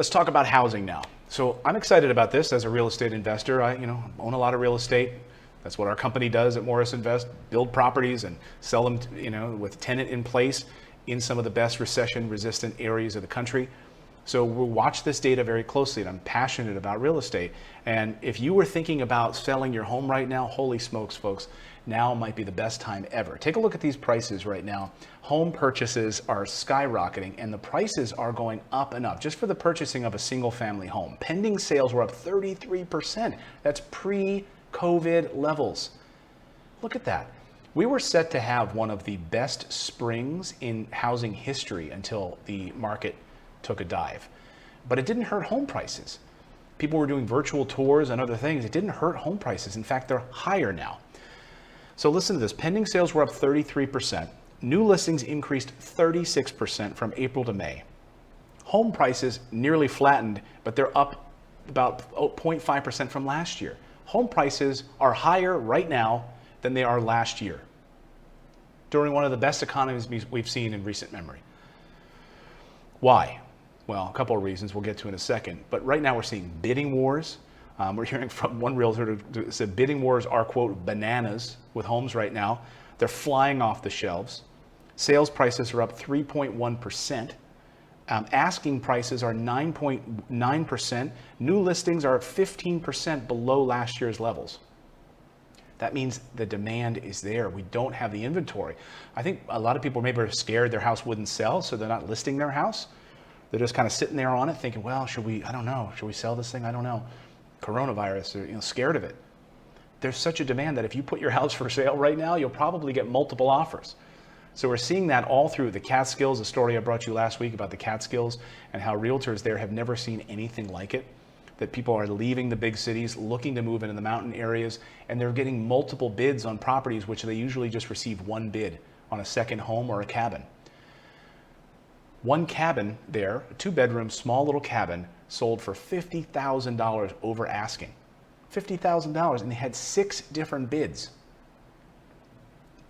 Let's talk about housing now. So I'm excited about this as a real estate investor. I own a lot of real estate. That's what our company does at Morris Invest, build properties and sell them, with tenant in place in some of the best recession resistant areas of the country. So we'll watch this data very closely, and I'm passionate about real estate. And if you were thinking about selling your home right now, holy smokes, folks, now might be the best time ever. Take a look at these prices right now. Home purchases are skyrocketing, and the prices are going up and up just for the purchasing of a single family home. Pending sales were up 33%. That's pre-COVID levels. Look at that. We were set to have one of the best springs in housing history until the market took a dive. But it didn't hurt home prices. People were doing virtual tours and other things. It didn't hurt home prices. In fact, they're higher now. So listen to this. Pending sales were up 33%. New listings increased 36% from April to May. Home prices nearly flattened, but they're up about 0.5% from last year. Home prices are higher right now than they are last year, during one of the best economies we've seen in recent memory. Why? Well, a couple of reasons we'll get to in a second. But right now we're seeing bidding wars. We're hearing from one realtor who said bidding wars are, quote, bananas with homes right now. They're flying off the shelves. Sales prices are up 3.1%. Asking prices are 9.9%. New listings are 15% below last year's levels. That means the demand is there. We don't have the inventory. I think a lot of people maybe are scared their house wouldn't sell, so they're not listing their house. They're just kind of sitting there on it thinking, well, should we sell this thing? I don't know. Coronavirus, they're scared of it. There's such a demand that if you put your house for sale right now, you'll probably get multiple offers. So we're seeing that all through the Catskills, the story I brought you last week about the Catskills and how realtors there have never seen anything like it, that people are leaving the big cities, looking to move into the mountain areas, and they're getting multiple bids on properties, which they usually just receive one bid on a second home or a cabin. One cabin there, a 2-bedroom, small little cabin, sold for $50,000 over asking. $50,000, and they had 6 different bids.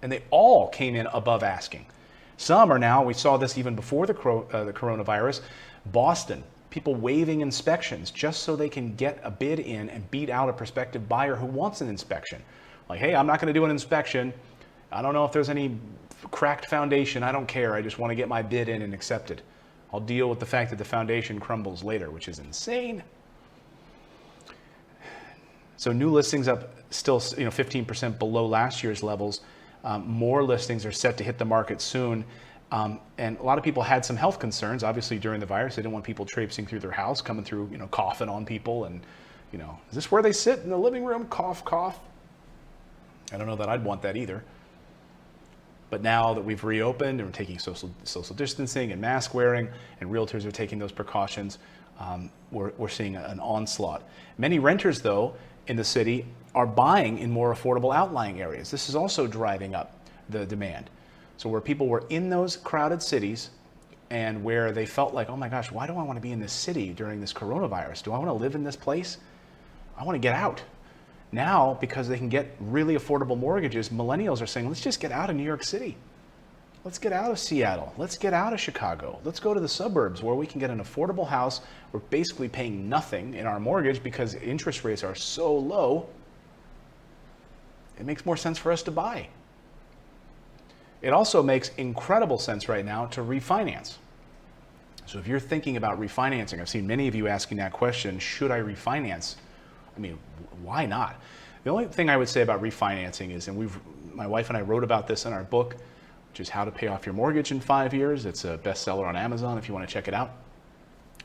And they all came in above asking. Some are now, we saw this even before the coronavirus, Boston, people waiving inspections just so they can get a bid in and beat out a prospective buyer who wants an inspection. Like, hey, I'm not going to do an inspection. I don't know if there's any cracked foundation. I don't care. I just want to get my bid in and accepted. I'll deal with the fact that the foundation crumbles later, which is insane. So new listings up still 15% below last year's levels. More listings are set to hit the market soon. And a lot of people had some health concerns, obviously, during the virus. They didn't want people traipsing through their house, coming through, coughing on people. And, is this where they sit in the living room? Cough, cough. I don't know that I'd want that either. But now that we've reopened and we're taking social distancing and mask wearing, and realtors are taking those precautions, we're seeing an onslaught. Many renters, though, in the city are buying in more affordable outlying areas. This is also driving up the demand. So where people were in those crowded cities and where they felt like, oh my gosh, why do I want to be in this city during this coronavirus? Do I want to live in this place? I want to get out. Now, because they can get really affordable mortgages, millennials are saying, let's just get out of New York City. Let's get out of Seattle. Let's get out of Chicago. Let's go to the suburbs where we can get an affordable house. We're basically paying nothing in our mortgage because interest rates are so low. It makes more sense for us to buy. It also makes incredible sense right now to refinance. So if you're thinking about refinancing, I've seen many of you asking that question, should I refinance? I mean, why not? The only thing I would say about refinancing is, and my wife and I wrote about this in our book, which is How to Pay Off Your Mortgage in 5 Years. It's a bestseller on Amazon if you want to check it out.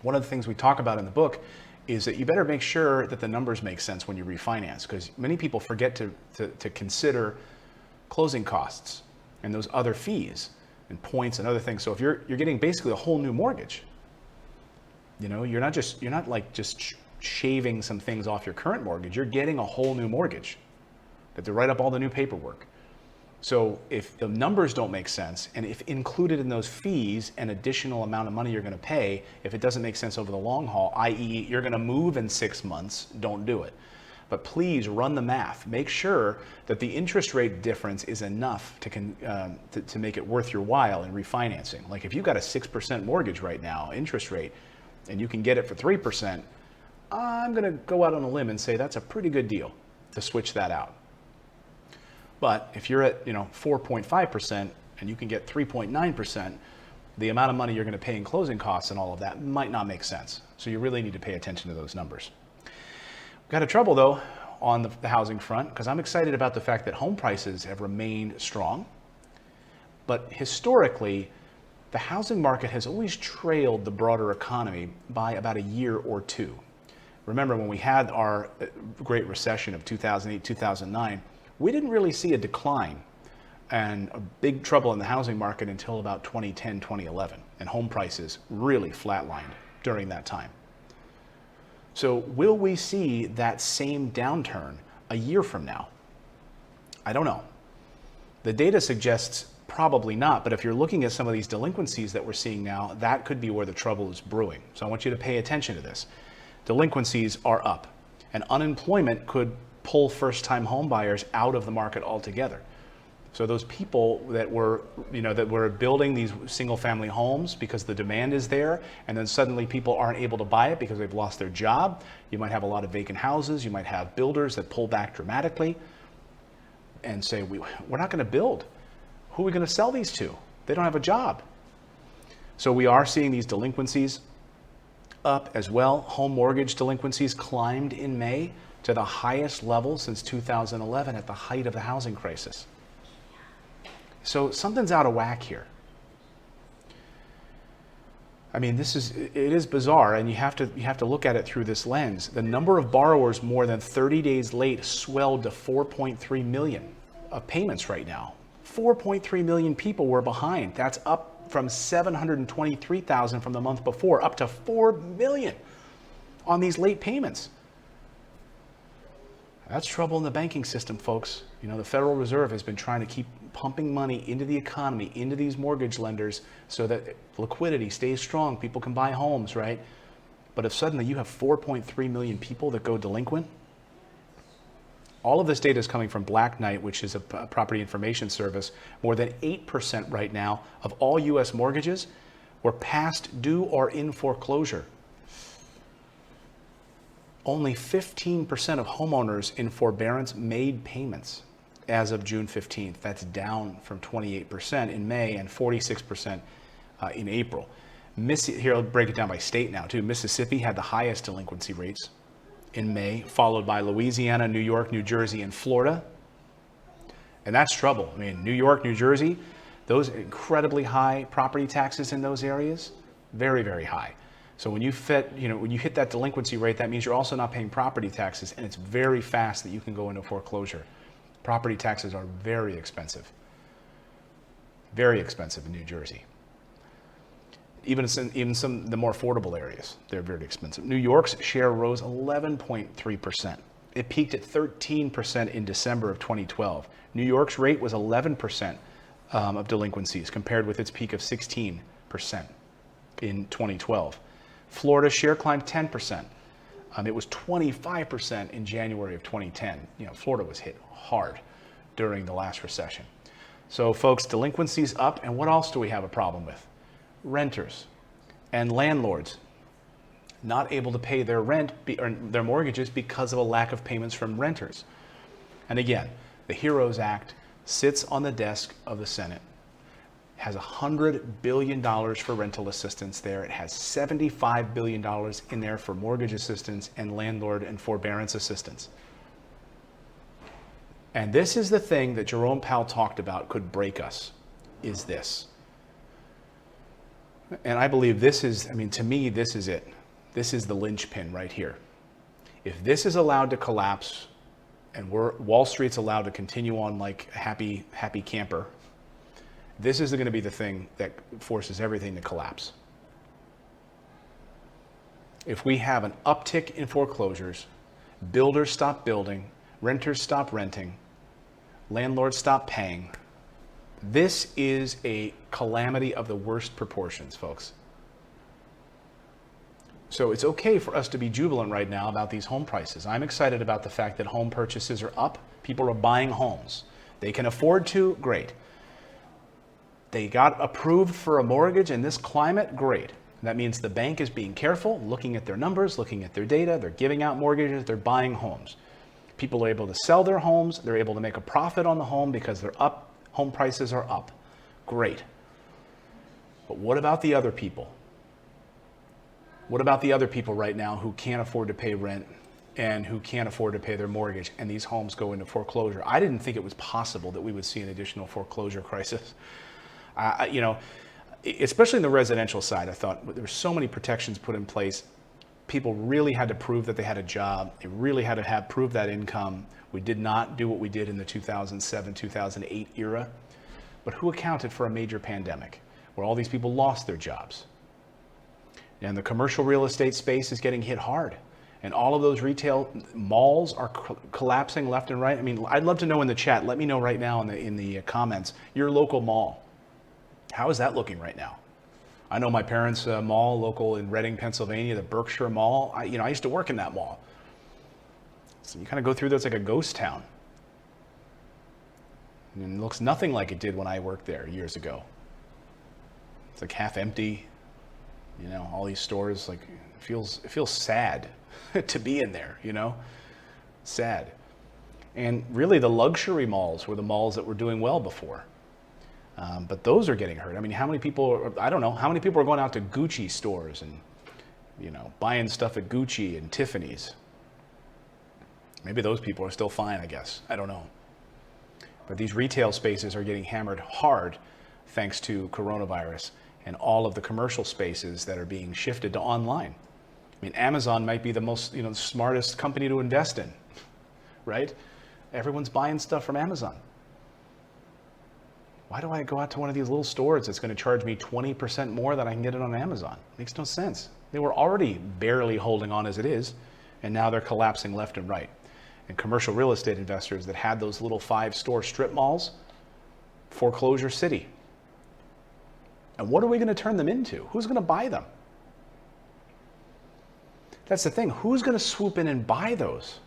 One of the things we talk about in the book is that you better make sure that the numbers make sense when you refinance, because many people forget to consider closing costs and those other fees and points and other things. So if you're getting basically a whole new mortgage, you're not like just shaving some things off your current mortgage. You're getting a whole new mortgage. That to write up all the new paperwork. So if the numbers don't make sense, and if included in those fees an additional amount of money you're going to pay, if it doesn't make sense over the long haul, i.e. you're going to move in 6 months, don't do it. But please run the math. Make sure that the interest rate difference is enough to make it worth your while in refinancing. Like if you've got a 6% mortgage right now, interest rate, and you can get it for 3%, I'm going to go out on a limb and say that's a pretty good deal to switch that out. But if you're at 4.5% and you can get 3.9%, the amount of money you're going to pay in closing costs and all of that might not make sense. So you really need to pay attention to those numbers. We've got a trouble though on the housing front, because I'm excited about the fact that home prices have remained strong. But historically, the housing market has always trailed the broader economy by about a year or two. Remember when we had our Great Recession of 2008, 2009, we didn't really see a decline and a big trouble in the housing market until about 2010, 2011, and home prices really flatlined during that time. So will we see that same downturn a year from now? I don't know. The data suggests probably not, but if you're looking at some of these delinquencies that we're seeing now, that could be where the trouble is brewing. So I want you to pay attention to this. Delinquencies are up, and unemployment could pull first-time home buyers out of the market altogether. So those people that were building these single-family homes because the demand is there, and then suddenly people aren't able to buy it because they've lost their job. You might have a lot of vacant houses. You might have builders that pull back dramatically and say, we're not going to build. Who are we going to sell these to? They don't have a job. So we are seeing these delinquencies up as well. Home mortgage delinquencies climbed in May to the highest level since 2011 at the height of the housing crisis. So something's out of whack here. I mean, it is bizarre, and you have to look at it through this lens. The number of borrowers more than 30 days late swelled to 4.3 million of payments right now. 4.3 million people were behind. That's up from 723,000 from the month before, up to 4 million on these late payments. That's trouble in the banking system, folks. The Federal Reserve has been trying to keep pumping money into the economy, into these mortgage lenders, so that liquidity stays strong. People can buy homes, right? But if suddenly you have 4.3 million people that go delinquent, all of this data is coming from Black Knight, which is a property information service. More than 8% right now of all U.S. mortgages were past due or in foreclosure. Only 15% of homeowners in forbearance made payments as of June 15th. That's down from 28% in May and 46% in April. Here, I'll break it down by state now too. Mississippi had the highest delinquency rates in May, followed by Louisiana, New York, New Jersey, and Florida. And that's trouble. I mean, New York, New Jersey, those incredibly high property taxes in those areas, very, very high. So when you hit that delinquency rate, that means you're also not paying property taxes, and it's very fast that you can go into foreclosure. Property taxes are very expensive in New Jersey. Even some of the more affordable areas, they're very expensive. New York's share rose 11.3%. It peaked at 13% in December of 2012. New York's rate was 11% of delinquencies, compared with its peak of 16% in 2012. Florida's share climbed 10%. It was 25% in January of 2010. Florida was hit hard during the last recession. So folks, delinquencies up, and what else do we have a problem with? Renters and landlords not able to pay their rent or their mortgages because of a lack of payments from renters. And again, the HEROES Act sits on the desk of the Senate, has $100 billion for rental assistance there. It has $75 billion in there for mortgage assistance and landlord and forbearance assistance. And this is the thing that Jerome Powell talked about could break us, is this. And I believe to me, this is it. This is the linchpin right here. If this is allowed to collapse and Wall Street's allowed to continue on like a happy camper, this is going to be the thing that forces everything to collapse. If we have an uptick in foreclosures, builders stop building, renters stop renting, landlords stop paying, this is a calamity of the worst proportions, folks. So it's okay for us to be jubilant right now about these home prices. I'm excited about the fact that home purchases are up. People are buying homes. They can afford to, great. They got approved for a mortgage in this climate, great. That means the bank is being careful, looking at their numbers, looking at their data, they're giving out mortgages, they're buying homes. People are able to sell their homes, they're able to make a profit on the home because they're up, home prices are up. Great. But what about the other people? What about the other people right now who can't afford to pay rent and who can't afford to pay their mortgage and these homes go into foreclosure? I didn't think it was possible that we would see an additional foreclosure crisis. Especially in the residential side, I thought there were so many protections put in place. People really had to prove that they had a job. They really had to prove that income. We did not do what we did in the 2007, 2008 era. But who accounted for a major pandemic where all these people lost their jobs? And the commercial real estate space is getting hit hard. And all of those retail malls are collapsing left and right. I mean, I'd love to know in the chat, let me know right now in the comments, your local mall. How is that looking right now? I know my parents' mall, local in Reading, Pennsylvania, the Berkshire Mall. I used to work in that mall. So you kind of go through there, it's like a ghost town. And it looks nothing like it did when I worked there years ago. It's like half empty. All these stores, like it feels sad to be in there, sad. And really the luxury malls were the malls that were doing well before. But those are getting hurt. I mean, how many people are going out to Gucci stores and, buying stuff at Gucci and Tiffany's? Maybe those people are still fine, I guess. I don't know. But these retail spaces are getting hammered hard thanks to coronavirus and all of the commercial spaces that are being shifted to online. I mean, Amazon might be the most, the smartest company to invest in, right? Everyone's buying stuff from Amazon. Why do I go out to one of these little stores that's going to charge me 20% more than I can get it on Amazon? Makes no sense. They were already barely holding on as it is, and now they're collapsing left and right. And commercial real estate investors that had those little 5-store strip malls, foreclosure city. And what are we going to turn them into? Who's going to buy them? That's the thing. Who's going to swoop in and buy those?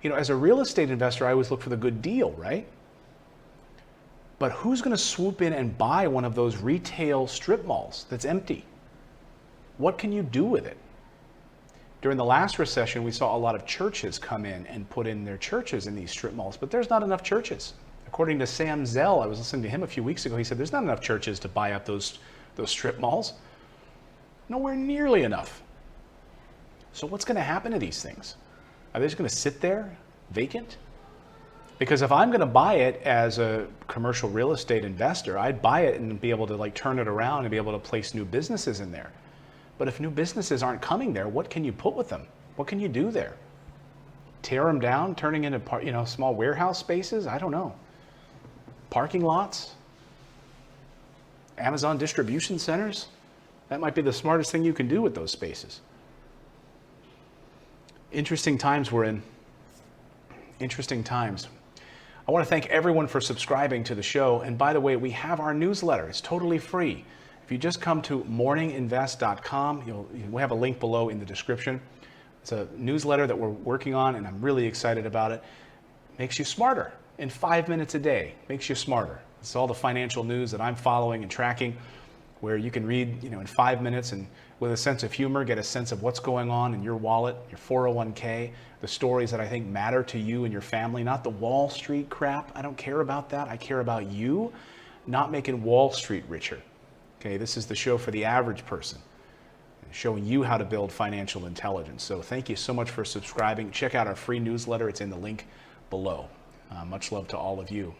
As a real estate investor, I always look for the good deal, right? But who's going to swoop in and buy one of those retail strip malls that's empty? What can you do with it? During the last recession, we saw a lot of churches come in and put in their churches in these strip malls, but there's not enough churches. According to Sam Zell, I was listening to him a few weeks ago, he said there's not enough churches to buy up those strip malls. Nowhere nearly enough. So what's going to happen to these things? Are they just going to sit there vacant? Because if I'm going to buy it as a commercial real estate investor, I'd buy it and be able to turn it around and be able to place new businesses in there. But if new businesses aren't coming there, what can you put with them? What can you do there? Tear them down, turning into small warehouse spaces? I don't know. Parking lots? Amazon distribution centers? That might be the smartest thing you can do with those spaces. Interesting times we're in. Interesting times. I want to thank everyone for subscribing to the show. And by the way, we have our newsletter. It's totally free. If you just come to morninginvest.com, we have a link below in the description. It's a newsletter that we're working on, and I'm really excited about it. Makes you smarter in 5 minutes a day. Makes you smarter. It's all the financial news that I'm following and tracking, where you can read, in 5 minutes and with a sense of humor, get a sense of what's going on in your wallet, your 401k, the stories that I think matter to you and your family, not the Wall Street crap. I don't care about that. I care about you, not making Wall Street richer. Okay, this is the show for the average person, showing you how to build financial intelligence. So thank you so much for subscribing. Check out our free newsletter. It's in the link below. Much love to all of you.